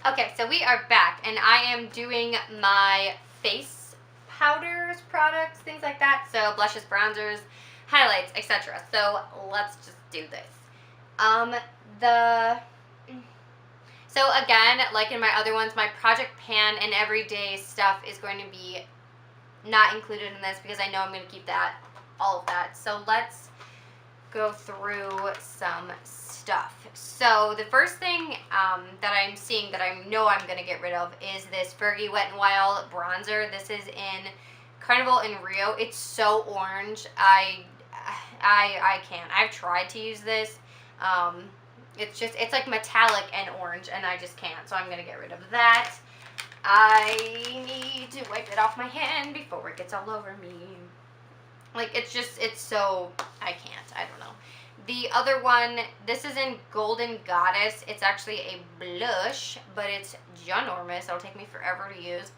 Okay, so we are back, and I am doing my face powders, products, things like that. So blushes, bronzers, highlights, etc. So let's just do this. Um, the so again, like in my other ones, my project pan and everyday stuff is going to be not included in this because I know I'm going to keep that, all of that. So let's go through some stuff. So the first thing that I'm seeing that I know I'm going to get rid of is this Fergie Wet n Wild bronzer. This is in Carnival in Rio. It's so orange. I can't. I've tried to use this. It's like metallic and orange, and I just can't. So I'm going to get rid of that. I need to wipe it off my hand before it gets all over me. Like, it's so, I can't. I don't know. The other one, this is in Golden Goddess. It's actually a blush, but it's ginormous. It'll take me forever to use.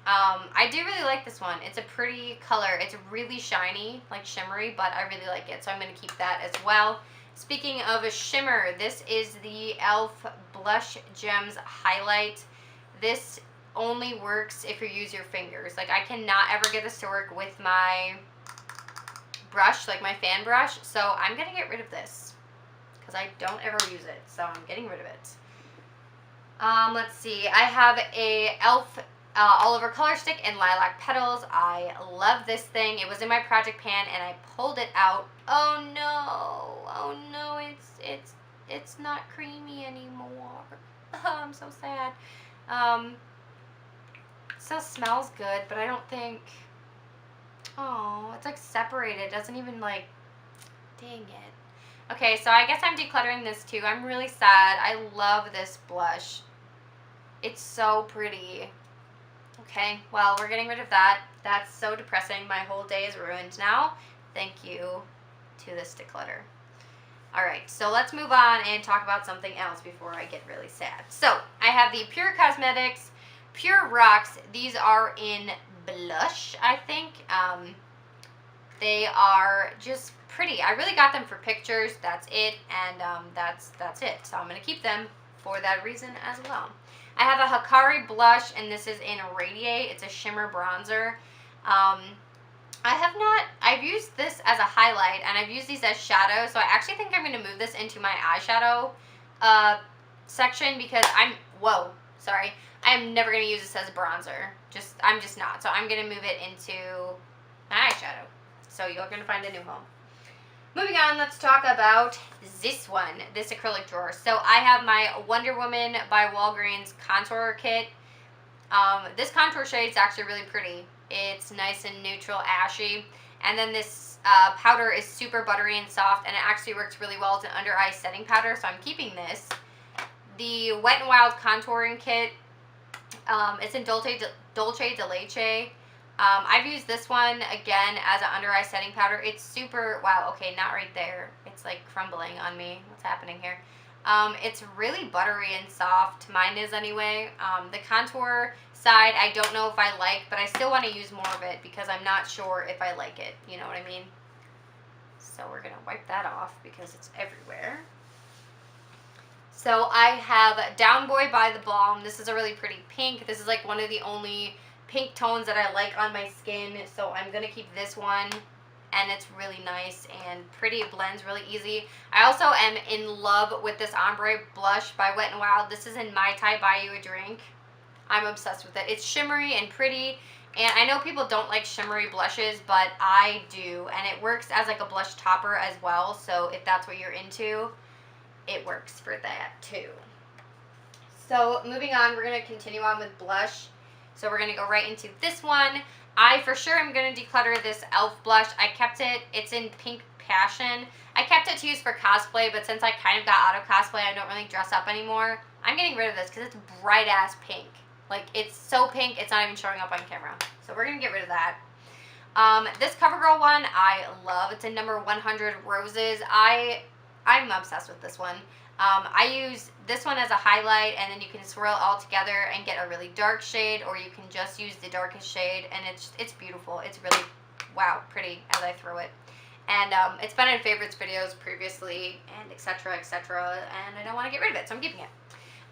I do really like this one. It's a pretty color. It's really shiny, like shimmery, but I really like it. So I'm going to keep that as well. Speaking of a shimmer, this is the e.l.f. Blush Gems Highlight. This only works if you use your fingers. Like, I cannot ever get this to work with my brush, like my fan brush, so I'm gonna get rid of this because I don't ever use it, so I'm getting rid of it. Let's see, I have a e.l.f. All Over Color Stick in Lilac Petals. I love this thing. It was in my project pan and I pulled it out. Oh no, it's not creamy anymore. Oh, I'm so sad. Still smells good, but I don't think, oh, it's like separated. It doesn't even like, dang it. Okay, so I guess I'm decluttering this too. I'm really sad. I love this blush. It's so pretty. Okay, well, we're getting rid of that. That's so depressing. My whole day is ruined now. Thank you to this declutter. Alright, so let's move on and talk about something else before I get really sad. So, I have the Pure Cosmetics Pure Rocks. These are in blush, I think. They are just pretty. I really got them for pictures. That's it, and that's it. So I'm going to keep them for that reason as well. I have a Hikari blush, and this is in Radiate. It's a shimmer bronzer. I've used this as a highlight, and I've used these as shadow, so I actually think I'm going to move this into my eyeshadow section because I am never going to use this as a bronzer. I'm just not. So I'm going to move it into my eyeshadow. So you're going to find a new home. Moving on, let's talk about this one, this acrylic drawer. So I have my Wonder Woman by Walgreens contour kit. This contour shade is actually really pretty. It's nice and neutral, ashy. And then this powder is super buttery and soft, and it actually works really well as an under eye setting powder, so I'm keeping this. The Wet n Wild contouring kit, it's in Dolce de Leche. I've used this one, again, as an under eye setting powder. It's super, wow, okay, not right there. It's like crumbling on me. What's happening here? It's really buttery and soft. Mine is anyway. The contour side, I don't know if I like, but I still want to use more of it because I'm not sure if I like it. You know what I mean? So we're going to wipe that off because it's everywhere. So I have Down Boy by The Balm. This is a really pretty pink. This is like one of the only pink tones that I like on my skin, so I'm going to keep this one, and it's really nice and pretty. It blends really easy. I also am in love with this ombre blush by Wet n Wild. This is in Mai Tai Buy You a Drink. I'm obsessed with it. It's shimmery and pretty, and I know people don't like shimmery blushes, but I do, and it works as like a blush topper as well, so if that's what you're into, it works for that too. So moving on, we're going to continue on with blush. So we're going to go right into this one. I for sure am going to declutter this e.l.f. blush. I kept it. It's in Pink Passion. I kept it to use for cosplay, but since I kind of got out of cosplay, I don't really dress up anymore. I'm getting rid of this because it's bright ass pink. Like, it's so pink, it's not even showing up on camera. So we're going to get rid of that. This CoverGirl one, I love. It's in number 100 Roses. I'm obsessed with this one. I use this one as a highlight, and then you can swirl it all together and get a really dark shade, or you can just use the darkest shade, and it's beautiful. It's really, wow, pretty as I throw it. And it's been in favorites videos previously, and etc., etc., and I don't want to get rid of it, so I'm keeping it.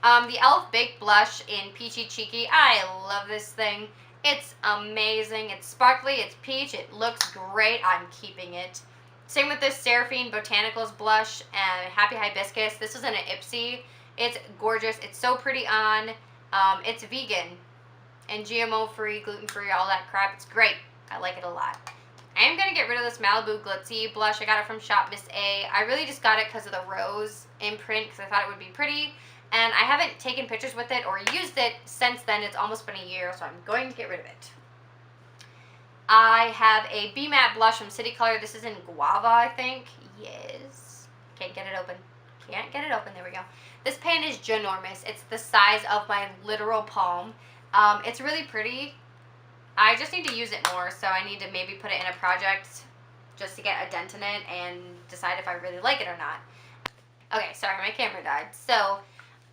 The e.l.f. Baked Blush in Peachy Cheeky. I love this thing. It's amazing. It's sparkly. It's peach. It looks great. I'm keeping it. Same with this Seraphine Botanicals blush and Happy Hibiscus. This is in an Ipsy. It's gorgeous. It's so pretty on. It's vegan and GMO free, gluten free, all that crap. It's great. I like it a lot. I am going to get rid of this Malibu Glitzy blush. I got it from Shop Miss A. I really just got it because of the rose imprint because I thought it would be pretty. And I haven't taken pictures with it or used it since then. It's almost been a year, so I'm going to get rid of it. I have a B Matte blush from City Color. This is in Guava, I think. Yes. Can't get it open. Can't get it open. There we go. This pan is ginormous. It's the size of my literal palm. It's really pretty. I just need to use it more, so I need to maybe put it in a project just to get a dent in it and decide if I really like it or not. Okay, sorry, my camera died. So,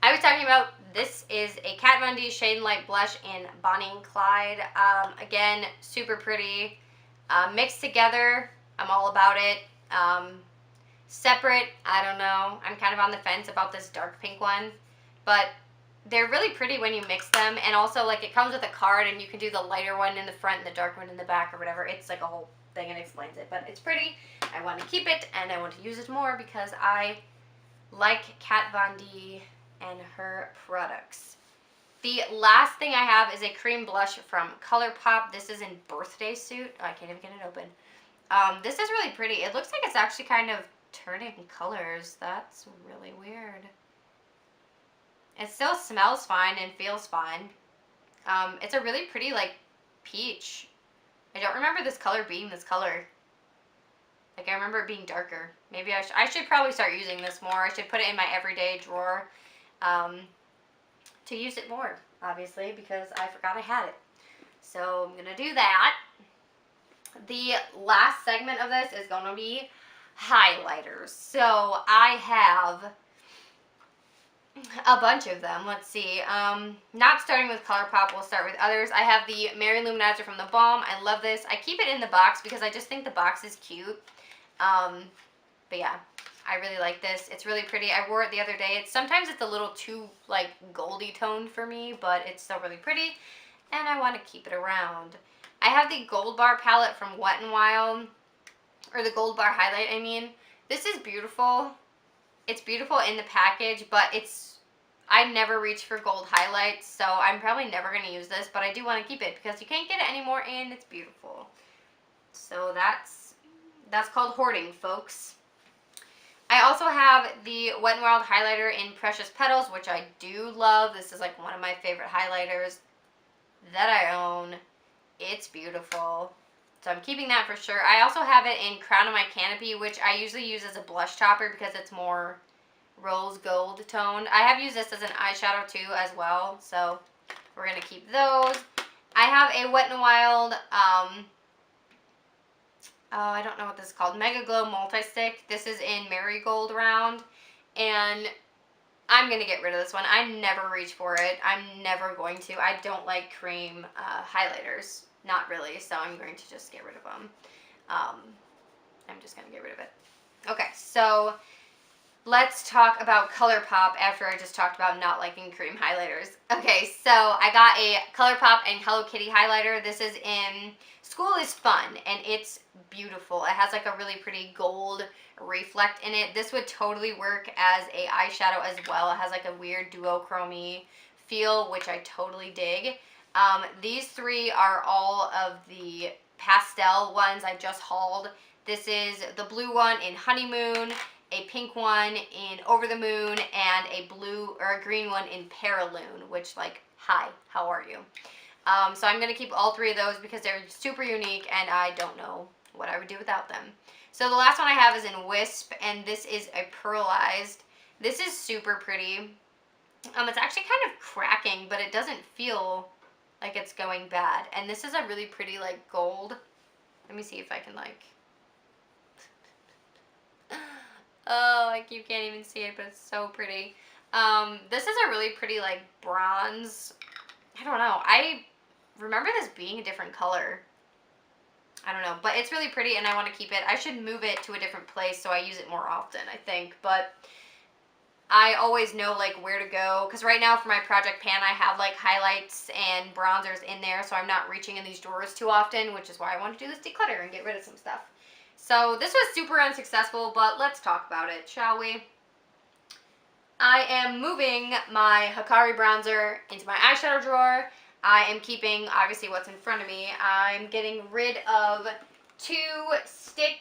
I was talking about, this is a Kat Von D Shade and Light blush in Bonnie and Clyde. Again, super pretty. Mixed together, I'm all about it. Separate, I don't know. I'm kind of on the fence about this dark pink one. But they're really pretty when you mix them. And also, like, it comes with a card and you can do the lighter one in the front and the dark one in the back or whatever. It's like a whole thing and explains it. But it's pretty. I want to keep it and I want to use it more because I like Kat Von D and her products. The last thing I have is a cream blush from ColourPop. This is in Birthday Suit. Oh, I can't even get it open. This is really pretty. It looks like it's actually kind of turning colors. That's really weird. It still smells fine and feels fine. It's a really pretty, like, peach. I don't remember this color being this color. Like, I remember it being darker. Maybe I should probably start using this more. I should put it in my everyday drawer to use it more, obviously, because I forgot I had it. So I'm going to do that. The last segment of this is going to be highlighters. So I have a bunch of them. Let's see. Not starting with ColourPop, we'll start with others. I have the Mary Luminizer from the Balm. I love this. I keep it in the box because I just think the box is cute. But yeah, I really like this. It's really pretty. I wore it the other day. Sometimes it's a little too, like, goldy toned for me, but it's still really pretty, and I want to keep it around. I have the Gold Bar palette from Wet n Wild, or the Gold Bar highlight, I mean. This is beautiful. It's beautiful in the package, but I never reach for gold highlights, so I'm probably never going to use this, but I do want to keep it because you can't get it anymore, and it's beautiful. So that's called hoarding, folks. I also have the Wet n Wild highlighter in Precious Petals, which I do love. This is like one of my favorite highlighters that I own. It's beautiful. So I'm keeping that for sure. I also have it in Crown of My Canopy, which I usually use as a blush topper because it's more rose gold toned. I have used this as an eyeshadow too as well, so we're going to keep those. I have a Wet n Wild, I don't know what this is called, Mega Glow Multi-Stick. This is in Marigold Round, and I'm going to get rid of this one. I never reach for it. I'm never going to. I don't like cream highlighters. Not really, so I'm going to just get rid of them. I'm just going to get rid of it. Okay, so let's talk about ColourPop after I just talked about not liking cream highlighters. Okay, so I got a ColourPop and Hello Kitty highlighter. This is in School is Fun, and it's beautiful. It has like a really pretty gold reflect in it. This would totally work as a eyeshadow as well. It has like a weird duochrome feel, which I totally dig. These three are all of the pastel ones I just hauled. This is the blue one in Honeymoon, a pink one in Over the Moon, and a blue or a green one in Paraloon, which, like, hi, how are you? So I'm going to keep all three of those because they're super unique and I don't know what I would do without them. So the last one I have is in Wisp, and this is a pearlized. This is super pretty. It's actually kind of cracking, but it doesn't feel like it's going bad. And this is a really pretty, like, gold. Let me see if I can, like... Oh, you can't even see it, but it's so pretty. This is a really pretty, like, bronze. I don't know. I remember this being a different color. I don't know. But it's really pretty, and I want to keep it. I should move it to a different place so I use it more often, I think. But I always know like where to go, because right now for my project pan I have like highlights and bronzers in there, so I'm not reaching in these drawers too often, which is why I want to do this declutter and get rid of some stuff. So this was super unsuccessful, but let's talk about it, shall we? I am moving my Hikari bronzer into my eyeshadow drawer. I am keeping obviously what's in front of me. I'm getting rid of 2 stick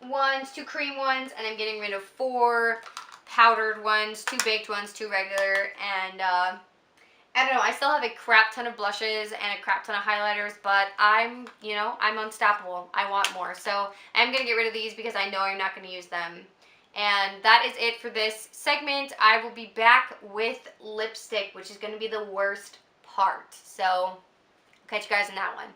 ones, 2 cream ones, and I'm getting rid of 4 powdered ones, 2 baked ones, 2 regular, and I don't know, I still have a crap ton of blushes and a crap ton of highlighters, but I'm unstoppable. I want more. So I'm going to get rid of these because I know I'm not going to use them. And that is it for this segment. I will be back with lipstick, which is going to be the worst part. So I'll catch you guys in that one.